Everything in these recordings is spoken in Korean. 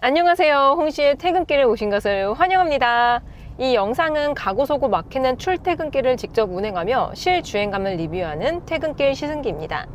안녕하세요. 홍시의 퇴근길에 오신 것을 환영합니다. 이 영상은 가고서고 막히는 출퇴근길을 직접 운행하며 실주행감을 리뷰하는 퇴근길 시승기입니다.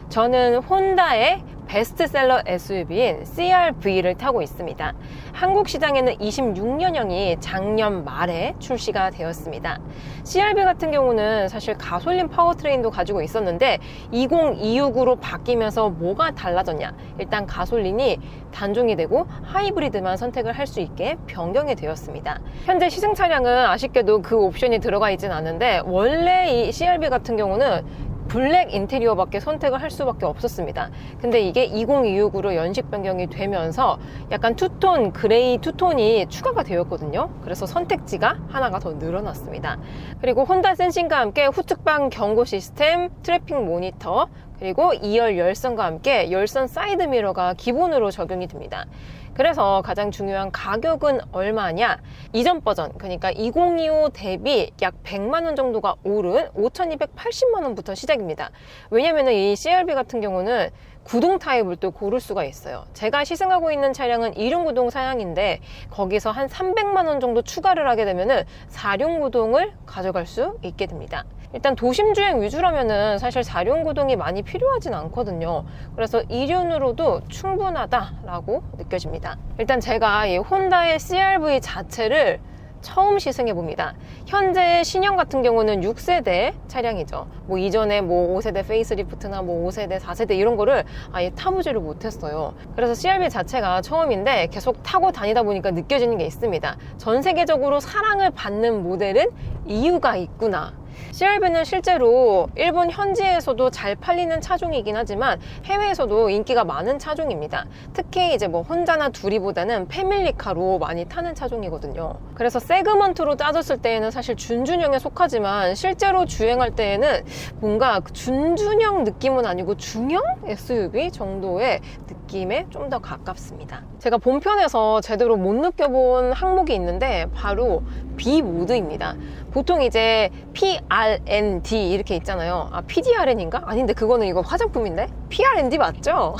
저는 혼다의 베스트셀러 SUV인 CR-V를 타고 있습니다. 한국 시장에는 26년형이 작년 말에 출시가 되었습니다. CR-V 같은 경우는 사실 가솔린 파워트레인도 가지고 있었는데 2026으로 바뀌면서 뭐가 달라졌냐? 일단 가솔린이 단종이 되고 하이브리드만 선택을 할 수 있게 변경이 되었습니다. 현재 시승 차량은 아쉽게도 그 옵션이 들어가 있진 않은데 원래 이 CR-V 같은 경우는 블랙 인테리어밖에 선택을 할 수밖에 없었습니다. 근데 이게 2026으로 연식 변경이 되면서 약간 투톤, 그레이 투톤이 추가가 되었거든요. 그래서 선택지가 하나가 더 늘어났습니다. 그리고 혼다 센싱과 함께 후측방 경고 시스템, 트래픽 모니터, 그리고 2열 열선과 함께 열선 사이드 미러가 기본으로 적용이 됩니다. 그래서 가장 중요한 가격은 얼마냐? 이전 버전, 그러니까 2025 대비 약 100만 원 정도가 오른 5,280만 원부터 시작입니다. 왜냐면은 이 CR-V 같은 경우는 구동 타입을 또 고를 수가 있어요. 제가 시승하고 있는 차량은 2륜 구동 사양인데 거기서 한 300만 원 정도 추가를 하게 되면은 4륜 구동을 가져갈 수 있게 됩니다. 일단 도심 주행 위주라면은 사실 4륜 구동이 많이 필요하진 않거든요. 그래서 2륜으로도 충분하다라고 느껴집니다. 일단 제가 이 혼다의 CR-V 자체를 처음 시승해 봅니다. 현재 신형 같은 경우는 6세대 차량이죠. 뭐 이전에 뭐 5세대 페이스리프트나 뭐 5세대, 4세대 이런 거를 아예 타보지를 못했어요. 그래서 CR-V 자체가 처음인데 계속 타고 다니다 보니까 느껴지는 게 있습니다. 전 세계적으로 사랑을 받는 모델은 이유가 있구나. CR-V는 실제로 일본 현지에서도 잘 팔리는 차종이긴 하지만 해외에서도 인기가 많은 차종입니다. 특히 이제 뭐 혼자나 둘이보다는 패밀리카로 많이 타는 차종이거든요. 그래서 세그먼트로 따졌을 때에는 사실 준준형에 속하지만 실제로 주행할 때에는 뭔가 준준형 느낌은 아니고 중형 SUV 정도의 느낌에 좀 더 가깝습니다. 제가 본편에서 제대로 못 느껴본 항목이 있는데 바로 B 모드입니다. 보통 이제 PRND 이렇게 있잖아요. 아, PDRN인가? 아닌데 그거는 이거 화장품인데? PRND 맞죠?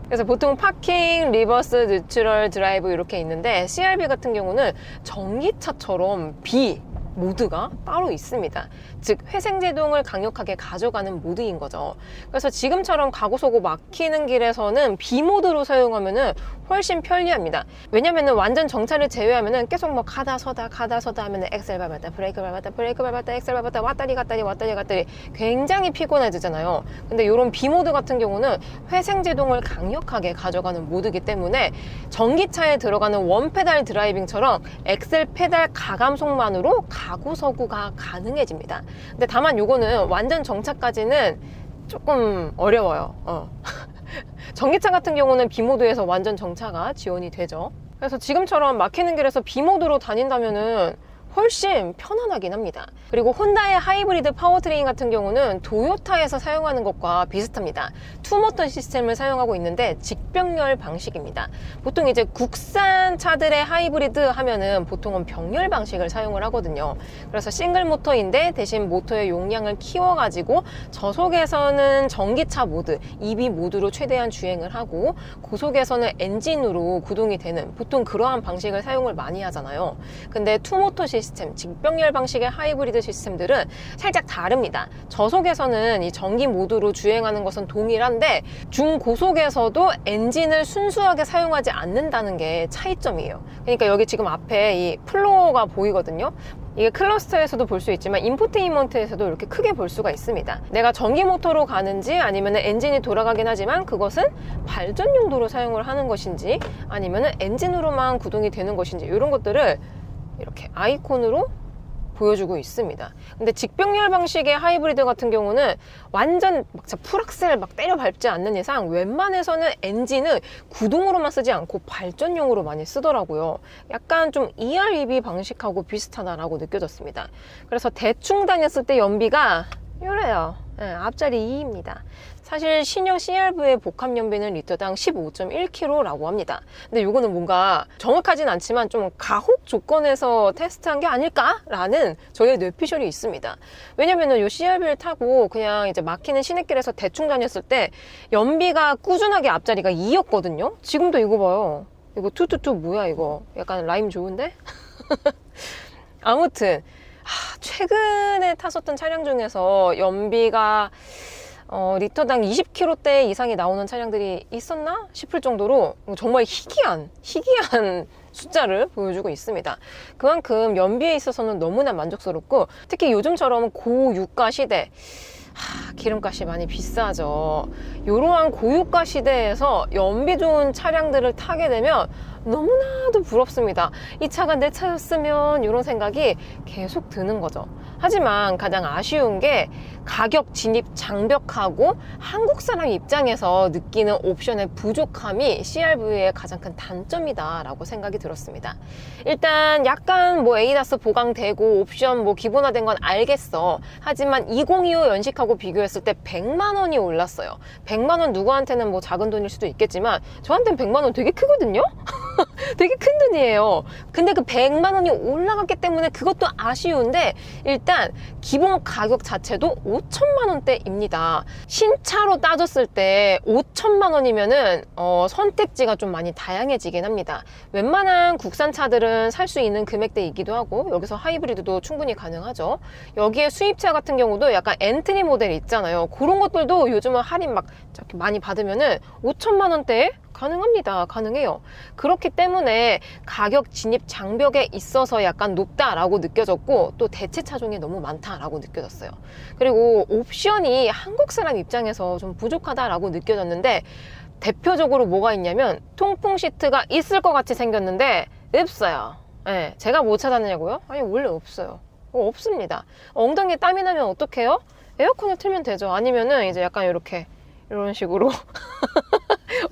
그래서 보통 파킹, 리버스, 뉴트럴, 드라이브 이렇게 있는데 CR-V 같은 경우는 전기차처럼 B 모드가 따로 있습니다. 즉 회생제동을 강력하게 가져가는 모드인 거죠. 그래서 지금처럼 가고서고 막히는 길에서는 B모드로 사용하면은 훨씬 편리합니다. 왜냐면은 완전 정차를 제외하면은 계속 뭐 가다 서다 하면은 엑셀 밟았다 브레이크 밟았다 엑셀 밟았다 왔다리 갔다리 굉장히 피곤해지잖아요. 근데 이런 B모드 같은 경우는 회생제동을 강력하게 가져가는 모드이기 때문에 전기차에 들어가는 원페달 드라이빙처럼 엑셀 페달 가감속만으로 가구서구가 가능해집니다. 근데 다만 요거는 완전 정차까지는 조금 어려워요. 전기차 같은 경우는 B모드에서 완전 정차가 지원이 되죠. 그래서 지금처럼 막히는 길에서 B모드로 다닌다면은 훨씬 편안하긴 합니다. 그리고 혼다의 하이브리드 파워트레인 같은 경우는 도요타에서 사용하는 것과 비슷합니다. 투모터 시스템을 사용하고 있는데 직병렬 방식입니다. 보통 이제 국산 차들의 하이브리드 하면은 보통은 병렬 방식을 사용을 하거든요. 그래서 싱글 모터인데 대신 모터의 용량을 키워가지고 저속에서는 전기차 모드, EV 모드로 최대한 주행을 하고 고속에서는 엔진으로 구동이 되는 보통 그러한 방식을 사용을 많이 하잖아요. 근데 투모터 시스템, 직병렬 방식의 하이브리드 시스템들은 살짝 다릅니다. 저속에서는 이 전기 모드로 주행하는 것은 동일한데 중고속에서도 엔진을 순수하게 사용하지 않는다는 게 차이점이에요. 그러니까 여기 지금 앞에 이 플로어가 보이거든요. 이게 클러스터에서도 볼 수 있지만 인포테인먼트에서도 이렇게 크게 볼 수가 있습니다. 내가 전기 모터로 가는지 아니면 엔진이 돌아가긴 하지만 그것은 발전 용도로 사용을 하는 것인지 아니면 엔진으로만 구동이 되는 것인지 이런 것들을 이렇게 아이콘으로 보여주고 있습니다. 근데 직병렬 방식의 하이브리드 같은 경우는 완전 막 풀악셀 막 때려 밟지 않는 이상 웬만해서는 엔진을 구동으로만 쓰지 않고 발전용으로 많이 쓰더라고요. 약간 좀 EREV 방식하고 비슷하다라고 느껴졌습니다. 그래서 대충 다녔을 때 연비가 이래요. 네, 앞자리 2입니다. 사실 신형 CR-V의 복합 연비는 리터당 15.1km라고 합니다. 근데 이거는 뭔가 정확하진 않지만 좀 가혹 조건에서 테스트한 게 아닐까라는 저의 뇌피셜이 있습니다. 왜냐면은 이 CR-V를 타고 그냥 이제 막히는 시내길에서 대충 다녔을 때 연비가 꾸준하게 앞자리가 2였거든요. 지금도 이거 봐요. 이거 투투투 뭐야 이거? 약간 라임 좋은데? 아무튼 최근에 탔었던 차량 중에서 연비가 리터당 20km대 이상이 나오는 차량들이 있었나 싶을 정도로 정말 희귀한 숫자를 보여주고 있습니다. 그만큼 연비에 있어서는 너무나 만족스럽고, 특히 요즘처럼 고유가 시대, 기름값이 많이 비싸죠. 이러한 고유가 시대에서 연비 좋은 차량들을 타게 되면 너무나도 부럽습니다. 이 차가 내 차였으면 이런 생각이 계속 드는 거죠. 하지만 가장 아쉬운 게 가격 진입 장벽하고 한국 사람 입장에서 느끼는 옵션의 부족함이 CR-V의 가장 큰 단점이다 라고 생각이 들었습니다. 일단 약간 뭐 ADAS 보강되고 옵션 뭐 기본화된 건 알겠어. 하지만 2025 연식하고 비교했을 때 100만 원이 올랐어요. 100만 원 누구한테는 뭐 작은 돈일 수도 있겠지만 저한테는 100만 원 되게 크거든요. 되게 큰 돈이에요. 근데 그 100만 원이 올라갔기 때문에 그것도 아쉬운데, 일단 기본 가격 자체도 5천만 원대입니다. 신차로 따졌을 때 5천만 원이면은 선택지가 좀 많이 다양해지긴 합니다. 웬만한 국산차들은 살 수 있는 금액대이기도 하고, 여기서 하이브리드도 충분히 가능하죠. 여기에 수입차 같은 경우도 약간 엔트리 모델 있잖아요. 그런 것들도 요즘은 할인 막 많이 받으면은 5천만 원대에 가능합니다. 가능해요. 그렇기 때문에 가격 진입 장벽에 있어서 약간 높다라고 느껴졌고, 또 대체 차종이 너무 많다라고 느껴졌어요. 그리고 옵션이 한국 사람 입장에서 좀 부족하다라고 느껴졌는데, 대표적으로 뭐가 있냐면 통풍 시트가 있을 것 같이 생겼는데 없어요. 네, 제가 못 찾았냐고요? 아니, 원래 없어요. 없습니다. 엉덩이에 땀이 나면 어떡해요? 에어컨을 틀면 되죠. 아니면은 이제 약간 이런 식으로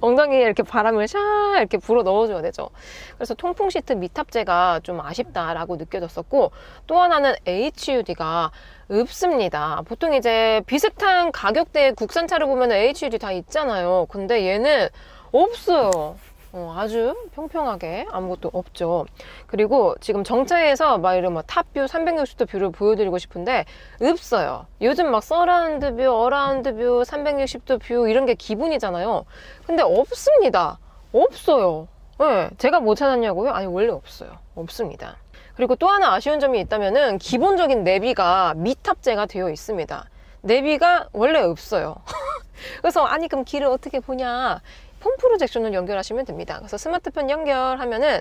엉덩이에 이렇게 바람을 샤 이렇게 불어 넣어줘야 되죠. 그래서 통풍 시트 미탑재가 좀 아쉽다라고 느껴졌었고, 또 하나는 HUD가 없습니다. 보통 이제 비슷한 가격대의 국산차를 보면 HUD 다 있잖아요. 근데 얘는 없어요. 아주 평평하게 아무것도 없죠. 그리고 지금 정차에서 막 이런 탑뷰 360도 뷰를 보여드리고 싶은데 없어요. 요즘 막 서라운드 뷰, 어라운드 뷰, 360도 뷰 이런 게 기본이잖아요. 근데 없습니다. 없어요. 네, 제가 못 찾았냐고요? 아니, 원래 없어요. 없습니다. 그리고 또 하나 아쉬운 점이 있다면은 기본적인 내비가 미탑재가 되어 있습니다. 내비가 원래 없어요. 그래서 아니 그럼 길을 어떻게 보냐? 폰 프로젝션을 연결하시면 됩니다. 그래서 스마트폰 연결하면은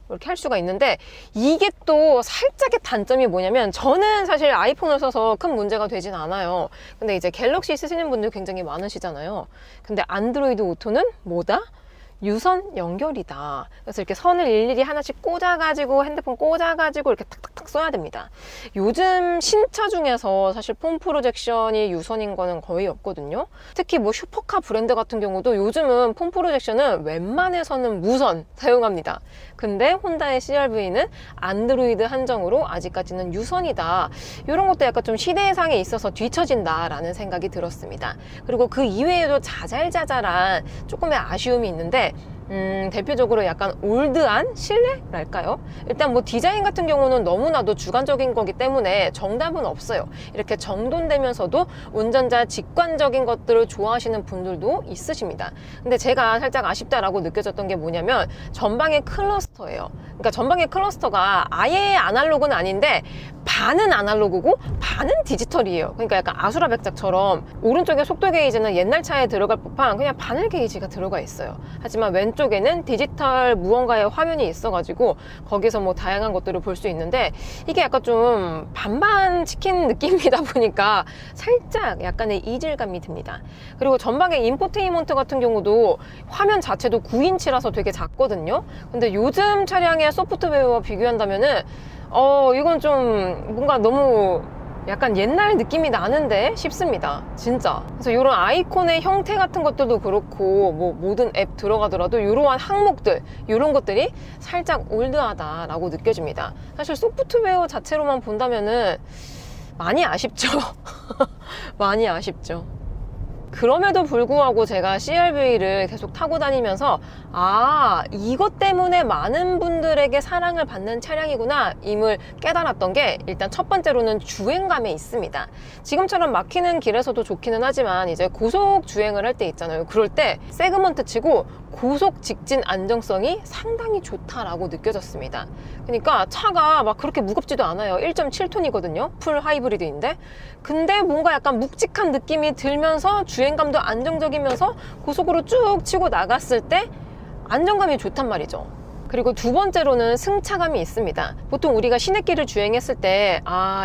이렇게 할 수가 있는데, 이게 또 살짝의 단점이 뭐냐면, 저는 사실 아이폰을 써서 큰 문제가 되진 않아요. 근데 이제 갤럭시 쓰시는 분들 굉장히 많으시잖아요. 근데 안드로이드 오토는 뭐다? 유선 연결이다. 그래서 이렇게 선을 일일이 하나씩 꽂아가지고 핸드폰 꽂아가지고 이렇게 탁탁탁 써야 됩니다. 요즘 신차 중에서 사실 폰 프로젝션이 유선인 거는 거의 없거든요. 특히 뭐 슈퍼카 브랜드 같은 경우도 요즘은 폰 프로젝션은 웬만해서는 무선 사용합니다. 근데 혼다의 CR-V는 안드로이드 한정으로 아직까지는 유선이다. 이런 것도 약간 좀 시대상에 있어서 뒤처진다라는 생각이 들었습니다. 그리고 그 이외에도 자잘자잘한 조금의 아쉬움이 있는데, 대표적으로 약간 올드한 실내랄까요? 일단 뭐 디자인 같은 경우는 너무나도 주관적인 거기 때문에 정답은 없어요. 이렇게 정돈되면서도 운전자 직관적인 것들을 좋아하시는 분들도 있으십니다. 근데 제가 살짝 아쉽다라고 느껴졌던 게 뭐냐면, 전방의 클러스터예요. 그러니까 전방의 클러스터가 아예 아날로그는 아닌데 반은 아날로그고 반은 디지털이에요. 그러니까 약간 아수라 백작처럼 오른쪽에 속도 게이지는 옛날 차에 들어갈 법한 그냥 바늘 게이지가 들어가 있어요. 하지만 왼쪽에는 디지털 무언가의 화면이 있어가지고 거기서 뭐 다양한 것들을 볼 수 있는데, 이게 약간 좀 반반 치킨 느낌이다 보니까 살짝 약간의 이질감이 듭니다. 그리고 전방의 인포테인먼트 같은 경우도 화면 자체도 9인치라서 되게 작거든요. 근데 요즘 차량의 소프트웨어와 비교한다면은 이건 좀 뭔가 너무 약간 옛날 느낌이 나는데 싶습니다. 진짜. 그래서 이런 아이콘의 형태 같은 것들도 그렇고, 뭐 모든 앱 들어가더라도 이러한 항목들, 이런 것들이 살짝 올드하다라고 느껴집니다. 사실 소프트웨어 자체로만 본다면은 많이 아쉽죠. 많이 아쉽죠. 그럼에도 불구하고 제가 CR-V를 계속 타고 다니면서 이것 때문에 많은 분들에게 사랑을 받는 차량이구나 임을 깨달았던 게, 일단 첫 번째로는 주행감에 있습니다. 지금처럼 막히는 길에서도 좋기는 하지만 이제 고속 주행을 할 때 있잖아요. 그럴 때 세그먼트 치고 고속 직진 안정성이 상당히 좋다라고 느껴졌습니다. 그러니까 차가 막 그렇게 무겁지도 않아요. 1.7톤이거든요. 풀 하이브리드인데. 근데 뭔가 약간 묵직한 느낌이 들면서 주행감도 안정적이면서 고속으로 쭉 치고 나갔을 때 안정감이 좋단 말이죠. 그리고 두 번째로는 승차감이 있습니다. 보통 우리가 시내길을 주행했을 때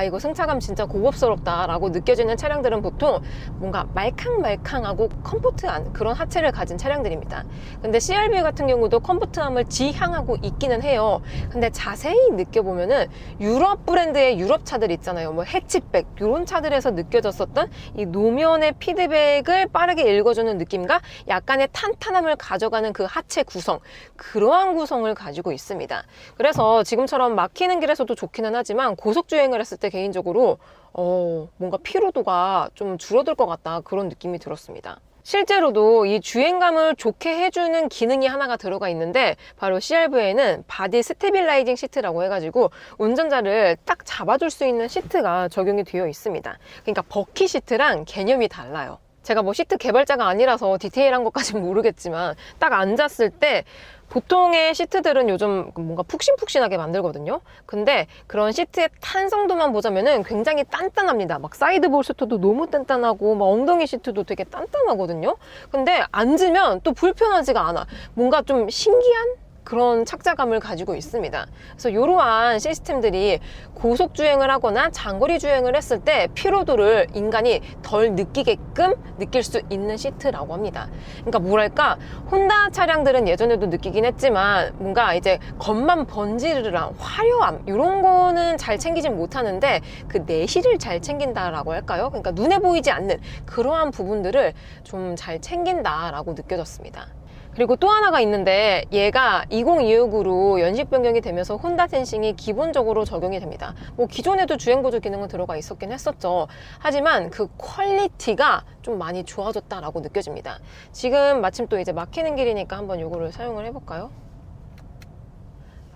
이거 승차감 진짜 고급스럽다 라고 느껴지는 차량들은 보통 뭔가 말캉말캉하고 컴포트한 그런 하체를 가진 차량들입니다. 근데 CR-V 같은 경우도 컴포트함을 지향하고 있기는 해요. 근데 자세히 느껴보면은 유럽 브랜드의 유럽 차들 있잖아요. 뭐 해치백 이런 차들에서 느껴졌었던 이 노면의 피드백을 빠르게 읽어주는 느낌과 약간의 탄탄함을 가져가는 그 하체 구성, 그러한 구성을 가지고 있습니다. 그래서 지금처럼 막히는 길에서도 좋기는 하지만 고속 주행을 했을 때 개인적으로 뭔가 피로도가 좀 줄어들 것 같다, 그런 느낌이 들었습니다. 실제로도 이 주행감을 좋게 해주는 기능이 하나가 들어가 있는데, 바로 CR-V에는 바디 스테빌라이징 시트라고 해가지고 운전자를 딱 잡아줄 수 있는 시트가 적용이 되어 있습니다. 그러니까 버키 시트랑 개념이 달라요. 제가 뭐 시트 개발자가 아니라서 디테일한 것까지는 모르겠지만 딱 앉았을 때 보통의 시트들은 요즘 뭔가 푹신푹신하게 만들거든요. 근데 그런 시트의 탄성도만 보자면은 굉장히 단단합니다. 막 사이드 볼스터도 너무 단단하고 막 엉덩이 시트도 되게 단단하거든요. 근데 앉으면 또 불편하지가 않아. 뭔가 좀 신기한 그런 착자감을 가지고 있습니다. 그래서 이러한 시스템들이 고속 주행을 하거나 장거리 주행을 했을 때 피로도를 인간이 덜 느끼게끔 느낄 수 있는 시트라고 합니다. 그러니까 뭐랄까, 혼다 차량들은 예전에도 느끼긴 했지만 뭔가 이제 겉만 번지르르한 화려함 이런 거는 잘 챙기진 못하는데 그 내실을 잘 챙긴다라고 할까요? 그러니까 눈에 보이지 않는 그러한 부분들을 좀 잘 챙긴다라고 느껴졌습니다. 그리고 또 하나가 있는데, 얘가 2026으로 연식 변경이 되면서 혼다 센싱이 기본적으로 적용이 됩니다. 뭐 기존에도 주행 보조 기능은 들어가 있었긴 했었죠. 하지만 그 퀄리티가 좀 많이 좋아졌다라고 느껴집니다. 지금 마침 또 이제 막히는 길이니까 한번 요거를 사용을 해볼까요?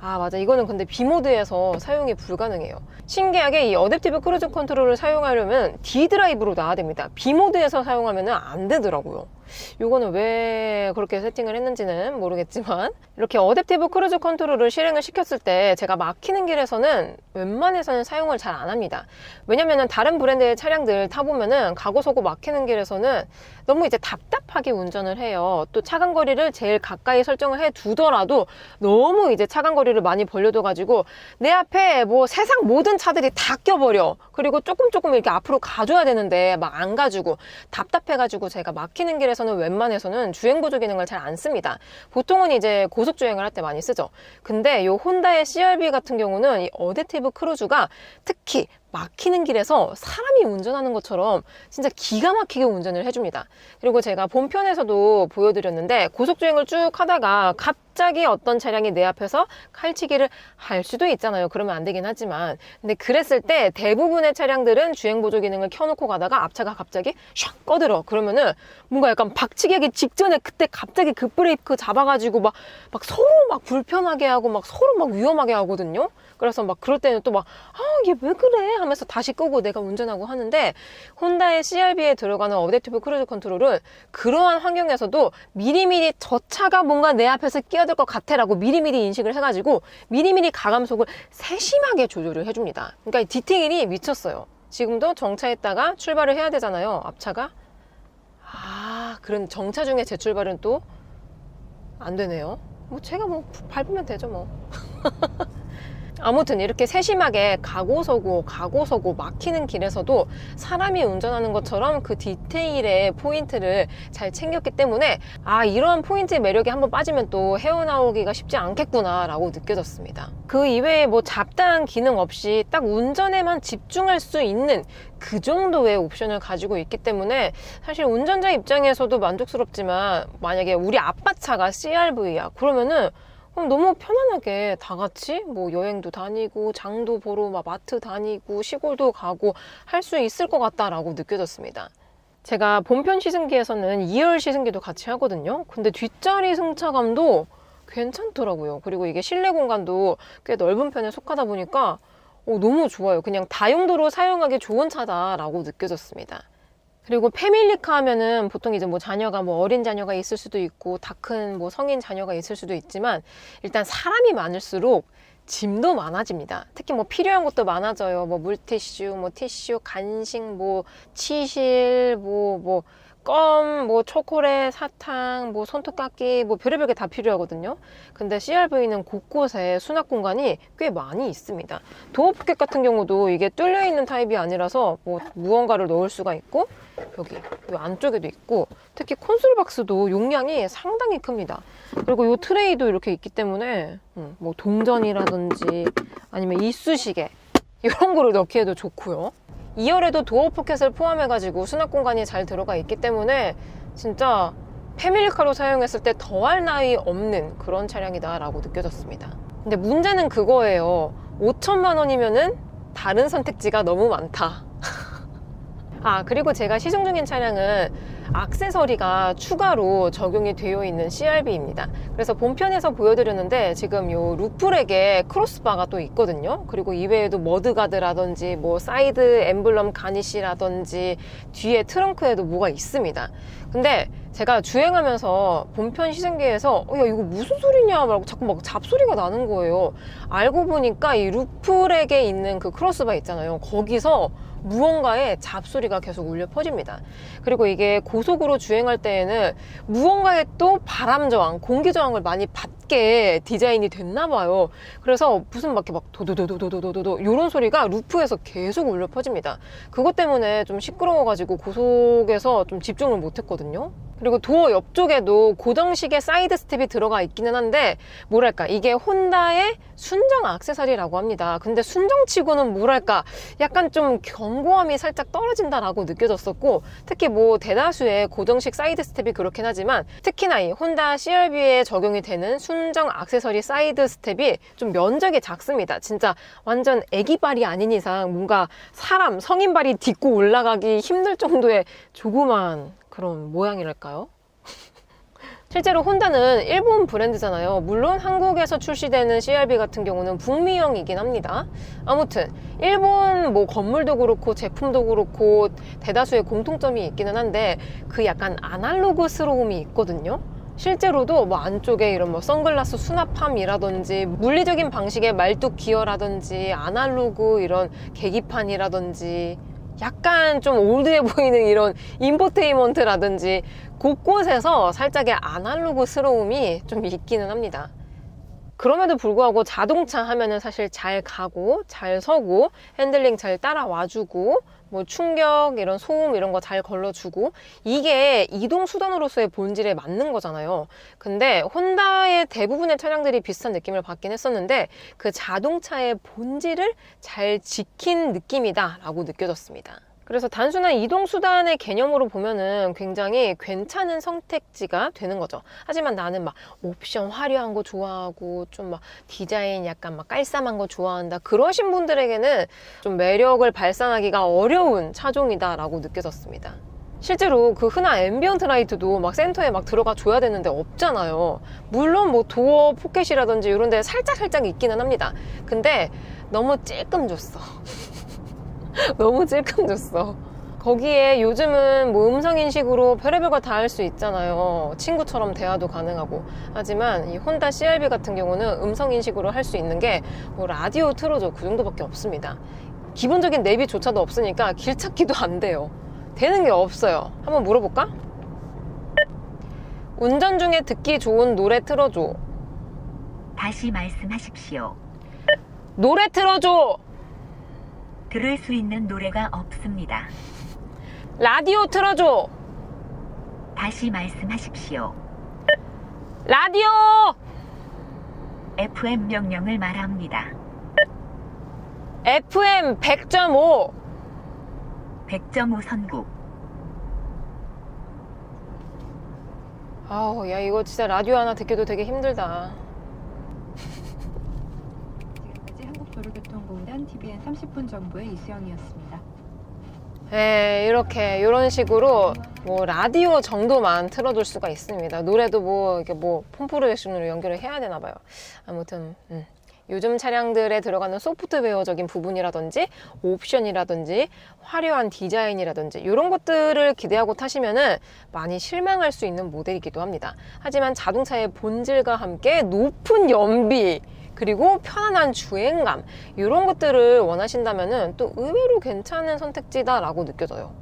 맞아. 이거는 근데 B모드에서 사용이 불가능해요. 신기하게 이 어댑티브 크루즈 컨트롤을 사용하려면 D 드라이브로 놔야 됩니다. B모드에서 사용하면 안 되더라고요. 요거는 왜 그렇게 세팅을 했는지는 모르겠지만, 이렇게 어댑티브 크루즈 컨트롤을 실행을 시켰을 때 제가 막히는 길에서는 웬만해서는 사용을 잘 안 합니다. 왜냐면은 다른 브랜드의 차량들 타보면은 가고서고 막히는 길에서는 너무 이제 답답하게 운전을 해요. 또 차간 거리를 제일 가까이 설정을 해 두더라도 너무 이제 차간 거리를 많이 벌려둬가지고 내 앞에 뭐 세상 모든 차들이 다 껴버려. 그리고 조금 이렇게 앞으로 가줘야 되는데 막 안 가주고 답답해가지고 제가 막히는 길에서는 웬만해서는 주행 보조 기능을 잘 안 씁니다. 보통은 이제 고속 주행을 할 때 많이 쓰죠. 근데 이 혼다의 CR-V 같은 경우는 이 어댑티브 크루즈가 특히 막히는 길에서 사람이 운전하는 것처럼 진짜 기가 막히게 운전을 해줍니다. 그리고 제가 본편에서도 보여드렸는데, 고속주행을 쭉 하다가 갑자기 어떤 차량이 내 앞에서 칼치기를 할 수도 있잖아요. 그러면 안 되긴 하지만, 근데 그랬을 때 대부분의 차량들은 주행보조 기능을 켜놓고 가다가 앞차가 갑자기 샥 꺼들어. 그러면은 뭔가 약간 박치기 하기 직전에 그때 갑자기 급브레이크 잡아가지고 막 서로 막 불편하게 하고 막 서로 막 위험하게 하거든요. 그래서 막 그럴 때는 또 막 얘 왜 그래 하면서 다시 끄고 내가 운전하고 하는데, 혼다의 CR-V에 들어가는 어댑티브 크루즈 컨트롤은 그러한 환경에서도 미리미리 저 차가 뭔가 내 앞에서 끼어들 것 같아 라고 미리미리 인식을 해가지고 미리미리 가감속을 세심하게 조절을 해줍니다. 그러니까 디테일이 미쳤어요. 지금도 정차했다가 출발을 해야 되잖아요, 앞차가. 그런 정차 중에 재출발은 또 안 되네요. 뭐 제가 뭐 밟으면 되죠 뭐. 아무튼 이렇게 세심하게 가고서고 막히는 길에서도 사람이 운전하는 것처럼 그 디테일의 포인트를 잘 챙겼기 때문에 이러한 포인트의 매력에 한번 빠지면 또 헤어나오기가 쉽지 않겠구나 라고 느껴졌습니다. 그 이외에 뭐 잡다한 기능 없이 딱 운전에만 집중할 수 있는 그 정도의 옵션을 가지고 있기 때문에 사실 운전자 입장에서도 만족스럽지만, 만약에 우리 아빠 차가 CR-V야 그러면은 그럼 너무 편안하게 다 같이 뭐 여행도 다니고 장도 보러 막 마트 다니고 시골도 가고 할 수 있을 것 같다라고 느껴졌습니다. 제가 본편 시승기에서는 2열 시승기도 같이 하거든요. 근데 뒷자리 승차감도 괜찮더라고요. 그리고 이게 실내 공간도 꽤 넓은 편에 속하다 보니까 너무 좋아요. 그냥 다용도로 사용하기 좋은 차다라고 느껴졌습니다. 그리고 패밀리카 하면은 보통 이제 뭐 자녀가 뭐 어린 자녀가 있을 수도 있고 다 큰 뭐 성인 자녀가 있을 수도 있지만 일단 사람이 많을수록 짐도 많아집니다. 특히 뭐 필요한 것도 많아져요. 뭐 물티슈, 뭐 티슈, 간식, 뭐 치실, 뭐 껌, 뭐 초콜릿, 사탕, 뭐 손톱깎이, 뭐 별의별 게 다 필요하거든요. 근데 CR-V는 곳곳에 수납 공간이 꽤 많이 있습니다. 도어 포켓 같은 경우도 이게 뚫려 있는 타입이 아니라서 뭐 무언가를 넣을 수가 있고 여기 이 안쪽에도 있고 특히 콘솔 박스도 용량이 상당히 큽니다. 그리고 이 트레이도 이렇게 있기 때문에 뭐 동전이라든지 아니면 이쑤시개 이런 거를 넣기에도 좋고요. 2열에도 도어 포켓을 포함해가지고 수납 공간이 잘 들어가 있기 때문에 진짜 패밀리카로 사용했을 때 더할 나위 없는 그런 차량이다 라고 느껴졌습니다. 근데 문제는 그거예요. 5천만 원이면은 다른 선택지가 너무 많다. 그리고 제가 시승 중인 차량은 액세서리가 추가로 적용이 되어 있는 CR-V입니다. 그래서 본편에서 보여드렸는데 지금 요 루프렉에 크로스바가 또 있거든요. 그리고 이외에도 머드가드라든지 뭐 사이드 엠블럼 가니쉬라든지 뒤에 트렁크에도 뭐가 있습니다. 근데 제가 주행하면서 본편 시승기에서 야 이거 무슨 소리냐 라고 자꾸 막 잡소리가 나는 거예요. 알고 보니까 이 루프렉에 있는 그 크로스바 있잖아요. 거기서 무언가의 잡소리가 계속 울려 퍼집니다. 그리고 이게 고속으로 주행할 때에는 무언가의 또 바람 저항, 공기 저항을 많이 받게 디자인이 됐나 봐요. 그래서 무슨 막 도도도도도도도도 이런 소리가 루프에서 계속 울려 퍼집니다. 그것 때문에 좀 시끄러워가지고 고속에서 좀 집중을 못했거든요. 그리고 도어 옆쪽에도 고정식의 사이드 스텝이 들어가 있기는 한데 뭐랄까 이게 혼다의 순정 액세서리라고 합니다. 근데 순정치고는 뭐랄까 약간 좀 견고함이 살짝 떨어진다라고 느껴졌었고 특히 뭐 대다수의 고정식 사이드 스텝이 그렇긴 하지만 특히나 이 혼다 CR-V에 적용이 되는 순정 액세서리 사이드 스텝이 좀 면적이 작습니다. 진짜 완전 애기발이 아닌 이상 뭔가 사람 성인발이 딛고 올라가기 힘들 정도의 조그만 그런 모양이랄까요? 실제로 혼다는 일본 브랜드잖아요. 물론 한국에서 출시되는 CR-V 같은 경우는 북미형이긴 합니다. 아무튼 일본 뭐 건물도 그렇고 제품도 그렇고 대다수의 공통점이 있기는 한데 그 약간 아날로그스러움이 있거든요. 실제로도 뭐 안쪽에 이런 뭐 선글라스 수납함이라든지 물리적인 방식의 말뚝 기어라든지 아날로그 이런 계기판이라든지 약간 좀 올드해 보이는 이런 인포테인먼트라든지 곳곳에서 살짝의 아날로그스러움이 좀 있기는 합니다. 그럼에도 불구하고 자동차 하면은 사실 잘 가고 잘 서고 핸들링 잘 따라와주고 뭐 충격 이런 소음 이런 거 잘 걸러주고 이게 이동 수단으로서의 본질에 맞는 거잖아요. 근데 혼다의 대부분의 차량들이 비슷한 느낌을 받긴 했었는데 그 자동차의 본질을 잘 지킨 느낌이다 라고 느껴졌습니다. 그래서 단순한 이동수단의 개념으로 보면은 굉장히 괜찮은 선택지가 되는 거죠. 하지만 나는 막 옵션 화려한 거 좋아하고 좀 막 디자인 약간 막 깔쌈한 거 좋아한다. 그러신 분들에게는 좀 매력을 발산하기가 어려운 차종이다라고 느껴졌습니다. 실제로 그 흔한 앰비언트 라이트도 막 센터에 막 들어가 줘야 되는데 없잖아요. 물론 뭐 도어 포켓이라든지 이런 데 살짝 있기는 합니다. 근데 너무 찔끔 줬어. 너무 찔끔 줬어. 거기에 요즘은 뭐 음성인식으로 별의별 걸 다 할 수 있잖아요. 친구처럼 대화도 가능하고. 하지만 이 혼다 CR-V 같은 경우는 음성인식으로 할 수 있는 게 뭐 라디오 틀어줘 그 정도밖에 없습니다. 기본적인 내비조차도 없으니까 길 찾기도 안 돼요. 되는 게 없어요. 한번 물어볼까? 운전 중에 듣기 좋은 노래 틀어줘. 다시 말씀하십시오. 노래 틀어줘. 들을 수 있는 노래가 없습니다. 라디오 틀어줘. 다시 말씀하십시오. 라디오. FM 명령을 말합니다. FM 100.5. 100.5 선국. 아우, 야, 이거 진짜 라디오 하나 듣기도 되게 힘들다. 지금까지 한국도로교통공단 TVN 30분 정보의 이수영이었습니다. 이렇게 이런 식으로 뭐 라디오 정도만 틀어줄 수가 있습니다. 노래도 뭐 이렇게 뭐 폰 프로젝션으로 연결을 해야 되나 봐요. 아무튼 요즘 차량들에 들어가는 소프트웨어적인 부분이라든지 옵션이라든지 화려한 디자인이라든지 이런 것들을 기대하고 타시면은 많이 실망할 수 있는 모델이기도 합니다. 하지만 자동차의 본질과 함께 높은 연비 그리고 편안한 주행감 이런 것들을 원하신다면은 또 의외로 괜찮은 선택지다라고 느껴져요.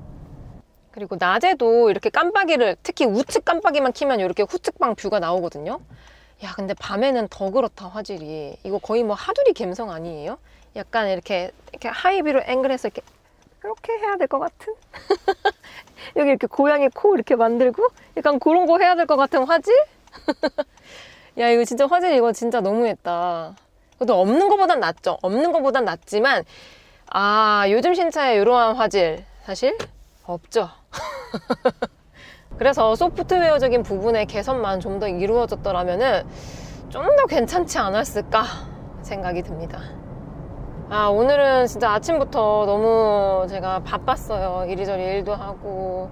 그리고 낮에도 이렇게 깜빡이를 특히 우측 깜빡이만 켜면 이렇게 후측방 뷰가 나오거든요. 야, 근데 밤에는 더 그렇다, 화질이. 이거 거의 뭐 하두리 감성 아니에요? 약간 이렇게 하이비로 앵글해서 이렇게 해야 될 것 같은? 여기 이렇게 고양이 코 이렇게 만들고 약간 그런 거 해야 될 것 같은 화질? 야, 이거 진짜 화질 이거 진짜 너무했다. 그래도 없는 거보단 낫죠. 없는 거보단 낫지만, 요즘 신차에 이러한 화질 사실 없죠. 그래서 소프트웨어적인 부분의 개선만 좀 더 이루어졌더라면은 좀 더 괜찮지 않았을까 생각이 듭니다. 오늘은 진짜 아침부터 너무 제가 바빴어요. 이리저리 일도 하고.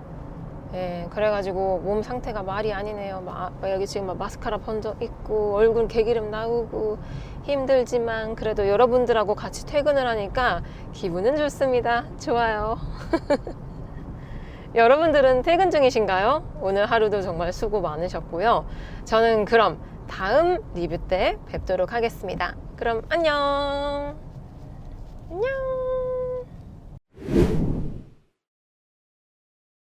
그래가지고 몸 상태가 말이 아니네요. 여기 지금 막 마스카라 번져 있고 얼굴 개기름 나오고 힘들지만 그래도 여러분들하고 같이 퇴근을 하니까 기분은 좋습니다. 좋아요. 여러분들은 퇴근 중이신가요? 오늘 하루도 정말 수고 많으셨고요. 저는 그럼 다음 리뷰 때 뵙도록 하겠습니다. 그럼 안녕. 안녕.